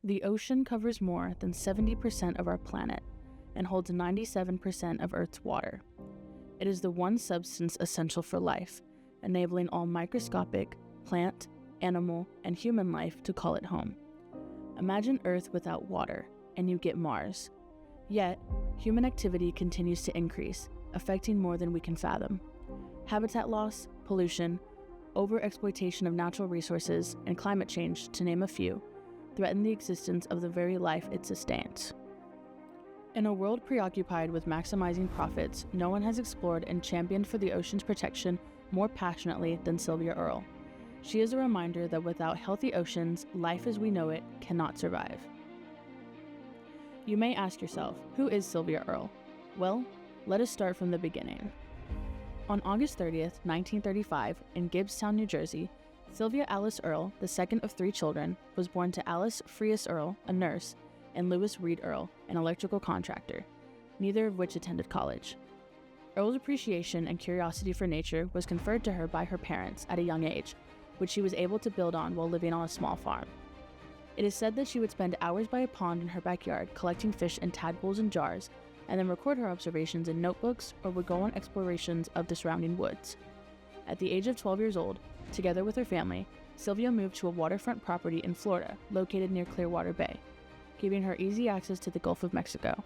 The ocean covers more than 70% of our planet and holds 97% of Earth's water. It is the one substance essential for life, enabling all microscopic, plant, animal, and human life to call it home. Imagine Earth without water, and you get Mars. Yet, human activity continues to increase, affecting more than we can fathom. Habitat loss, pollution, overexploitation of natural resources, and climate change, to name a few, threaten the existence of the very life it sustains. In a world preoccupied with maximizing profits, no one has explored and championed for the ocean's protection more passionately than Silvia Earle. She is a reminder that without healthy oceans, life as we know it cannot survive. You may ask yourself, who is Silvia Earle? Well, let us start from the beginning. On August 30th, 1935, in Gibbstown, New Jersey, Silvia Alice Earle, the second of 3 children, was born to Alice Frias Earle, a nurse, and Lewis Reed Earle, an electrical contractor, neither of which attended college. Earle's appreciation and curiosity for nature was conferred to her by her parents at a young age, which she was able to build on while living on a small farm. It is said that she would spend hours by a pond in her backyard collecting fish in tadpoles and jars, and then record her observations in notebooks or would go on explorations of the surrounding woods. At the age of 12 years old, together with her family, Silvia moved to a waterfront property in Florida located near Clearwater Bay, giving her easy access to the Gulf of Mexico.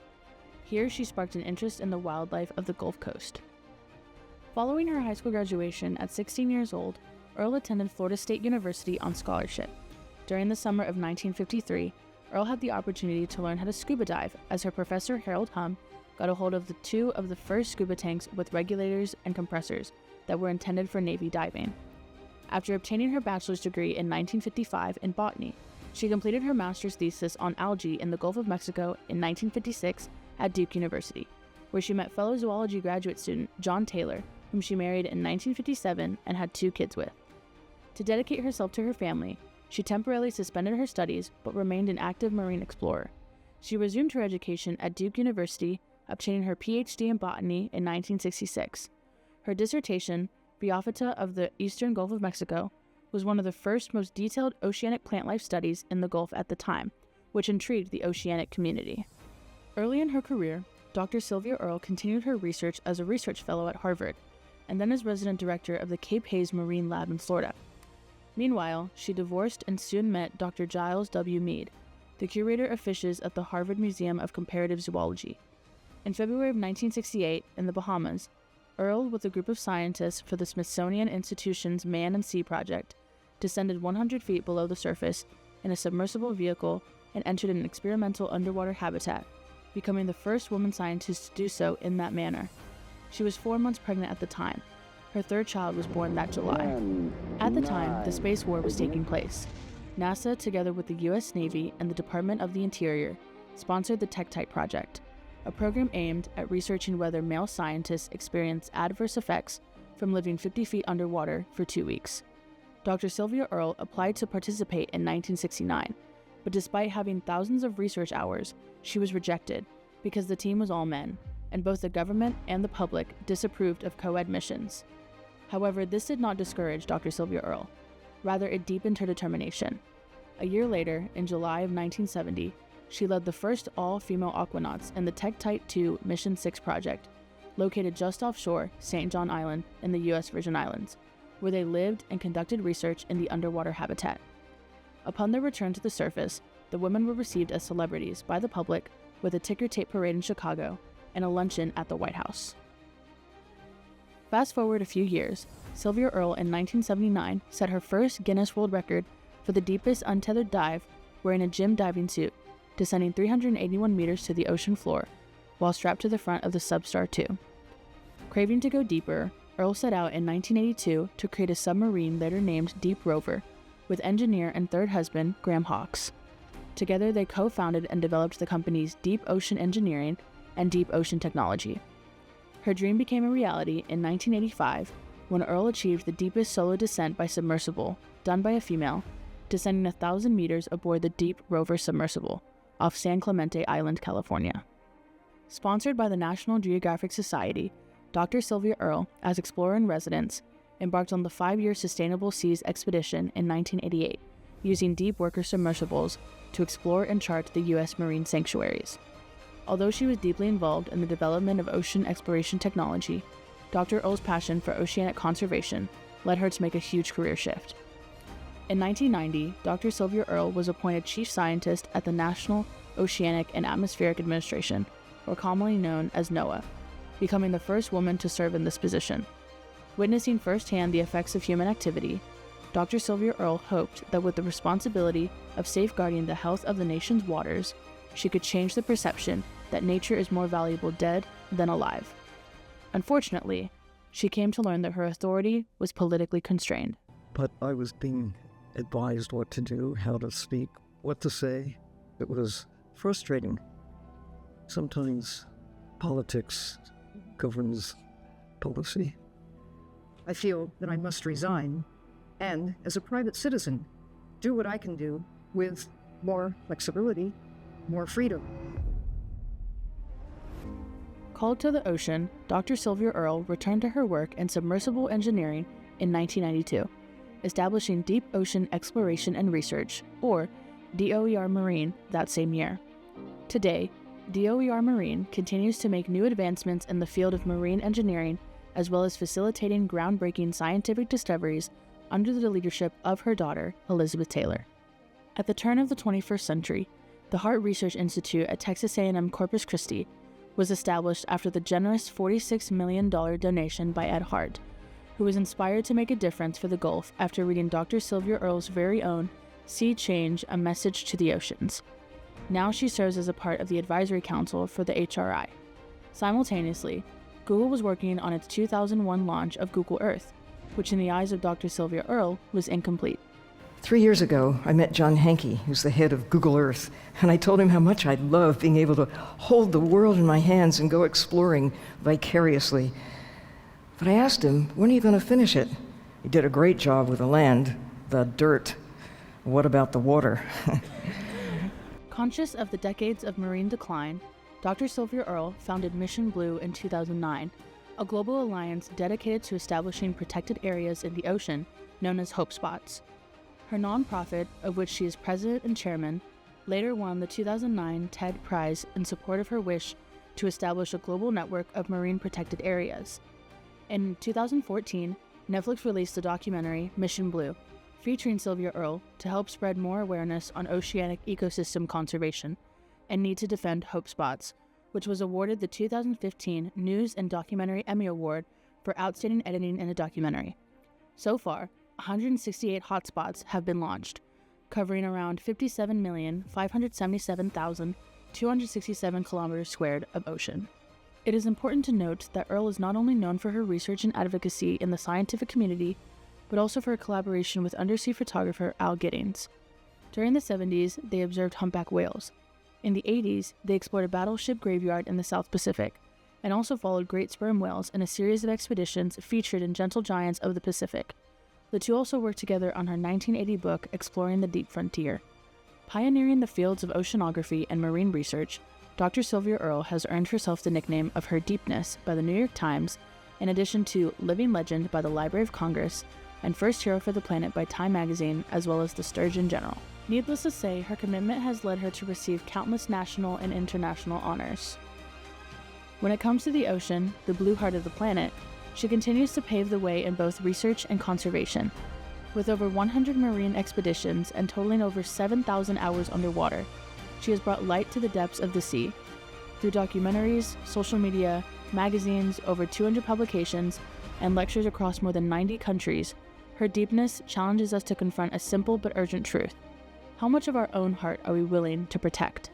Here, she sparked an interest in the wildlife of the Gulf Coast. Following her high school graduation at 16 years old, Earle attended Florida State University on scholarship. During the summer of 1953, Earle had the opportunity to learn how to scuba dive as her professor Harold Hum got a hold of 2 of the first scuba tanks with regulators and compressors that were intended for Navy diving. After obtaining her bachelor's degree in 1955 in botany, she completed her master's thesis on algae in the Gulf of Mexico in 1956 at Duke University, where she met fellow zoology graduate student John Taylor, whom she married in 1957 and had 2 kids with. To dedicate herself to her family, she temporarily suspended her studies but remained an active marine explorer. She resumed her education at Duke University, obtaining her PhD in botany in 1966. Her dissertation, Biophyta of the Eastern Gulf of Mexico, was one of the first most detailed oceanic plant life studies in the Gulf at the time, which intrigued the oceanic community. Early in her career, Dr. Silvia Earle continued her research as a research fellow at Harvard, and then as resident director of the Cape Hayes Marine Lab in Florida. Meanwhile, she divorced and soon met Dr. Giles W. Mead, the curator of fishes at the Harvard Museum of Comparative Zoology. In February of 1968, in the Bahamas, Earle, with a group of scientists for the Smithsonian Institution's Man and Sea Project, descended 100 feet below the surface in a submersible vehicle and entered an experimental underwater habitat, becoming the first woman scientist to do so in that manner. She was 4 months pregnant at the time. Her 3rd child was born that July. At the time, the space war was taking place. NASA, together with the U.S. Navy and the Department of the Interior, sponsored the Tektite Project, a program aimed at researching whether male scientists experience adverse effects from living 50 feet underwater for 2 weeks. Dr. Silvia Earle applied to participate in 1969, but despite having thousands of research hours, she was rejected because the team was all men, and both the government and the public disapproved of co-ed missions. However, this did not discourage Dr. Silvia Earle. Rather, it deepened her determination. A year later, in July of 1970, she led the first all-female aquanauts in the Tektite 2 Mission 6 project, located just offshore St. John Island in the U.S. Virgin Islands, where they lived and conducted research in the underwater habitat. Upon their return to the surface, the women were received as celebrities by the public with a ticker tape parade in Chicago and a luncheon at the White House. Fast forward a few years, Silvia Earle in 1979 set her first Guinness World Record for the deepest untethered dive wearing a gym diving suit, descending 381 meters to the ocean floor while strapped to the front of the Substar 2. Craving to go deeper, Earle set out in 1982 to create a submarine later named Deep Rover with engineer and 3rd husband Graham Hawkes. Together, they co-founded and developed the companies Deep Ocean Engineering and Deep Ocean Technology. Her dream became a reality in 1985 when Earle achieved the deepest solo descent by submersible, done by a female, descending 1,000 meters aboard the Deep Rover submersible off San Clemente Island, California. Sponsored by the National Geographic Society, Dr. Silvia Earle, as explorer in residence, embarked on the 5-year Sustainable Seas expedition in 1988, using deep worker submersibles to explore and chart the U.S. marine sanctuaries. Although she was deeply involved in the development of ocean exploration technology, Dr. Earle's passion for oceanic conservation led her to make a huge career shift. In 1990, Dr. Silvia Earle was appointed Chief Scientist at the National Oceanic and Atmospheric Administration, or commonly known as NOAA, becoming the first woman to serve in this position. Witnessing firsthand the effects of human activity, Dr. Silvia Earle hoped that with the responsibility of safeguarding the health of the nation's waters, she could change the perception that nature is more valuable dead than alive. Unfortunately, she came to learn that her authority was politically constrained. But I was being advised what to do, how to speak, what to say. It was frustrating. Sometimes politics governs policy. I feel that I must resign and, as a private citizen, do what I can do with more flexibility, more freedom. Called to the ocean, Dr. Silvia Earle returned to her work in submersible engineering in 1992, establishing Deep Ocean Exploration and Research, or DOER Marine, that same year. Today, DOER Marine continues to make new advancements in the field of marine engineering, as well as facilitating groundbreaking scientific discoveries under the leadership of her daughter, Elizabeth Taylor. At the turn of the 21st century, the Hart Research Institute at Texas A&M Corpus Christi was established after the generous $46 million donation by Ed Hart, who was inspired to make a difference for the Gulf after reading Dr. Silvia Earle's very own Sea Change, A Message to the Oceans. Now she serves as a part of the advisory council for the HRI. Simultaneously, Google was working on its 2001 launch of Google Earth, which in the eyes of Dr. Silvia Earle was incomplete. 3 years ago, I met John Hankey, who's the head of Google Earth, and I told him how much I'd love being able to hold the world in my hands and go exploring vicariously. But I asked him, when are you going to finish it? He did a great job with the land, the dirt. What about the water? Conscious of the decades of marine decline, Dr. Silvia Earle founded Mission Blue in 2009, a global alliance dedicated to establishing protected areas in the ocean known as Hope Spots. Her nonprofit, of which she is president and chairman, later won the 2009 TED Prize in support of her wish to establish a global network of marine protected areas. In 2014, Netflix released the documentary Mission Blue, featuring Silvia Earle to help spread more awareness on oceanic ecosystem conservation and need to defend Hope Spots, which was awarded the 2015 News and Documentary Emmy Award for Outstanding Editing in a Documentary. So far, 168 hotspots have been launched, covering around 57,577,267 kilometers squared of ocean. It is important to note that Earle is not only known for her research and advocacy in the scientific community, but also for her collaboration with undersea photographer Al Giddings. During the 70s, they observed humpback whales. In the 80s, they explored a battleship graveyard in the South Pacific, and also followed great sperm whales in a series of expeditions featured in Gentle Giants of the Pacific. The two also worked together on her 1980 book, Exploring the Deep Frontier. Pioneering the fields of oceanography and marine research, Dr. Silvia Earle has earned herself the nickname of her Deepness by the New York Times, in addition to Living Legend by the Library of Congress and First Hero for the Planet by Time magazine, as well as the Sturgeon General. Needless to say, her commitment has led her to receive countless national and international honors. When it comes to the ocean, the blue heart of the planet, she continues to pave the way in both research and conservation. With over 100 marine expeditions and totaling over 7,000 hours underwater, she has brought light to the depths of the sea. Through documentaries, social media, magazines, over 200 publications, and lectures across more than 90 countries, her deepness challenges us to confront a simple but urgent truth. How much of our own heart are we willing to protect?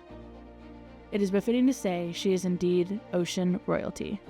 It is befitting to say she is indeed ocean royalty.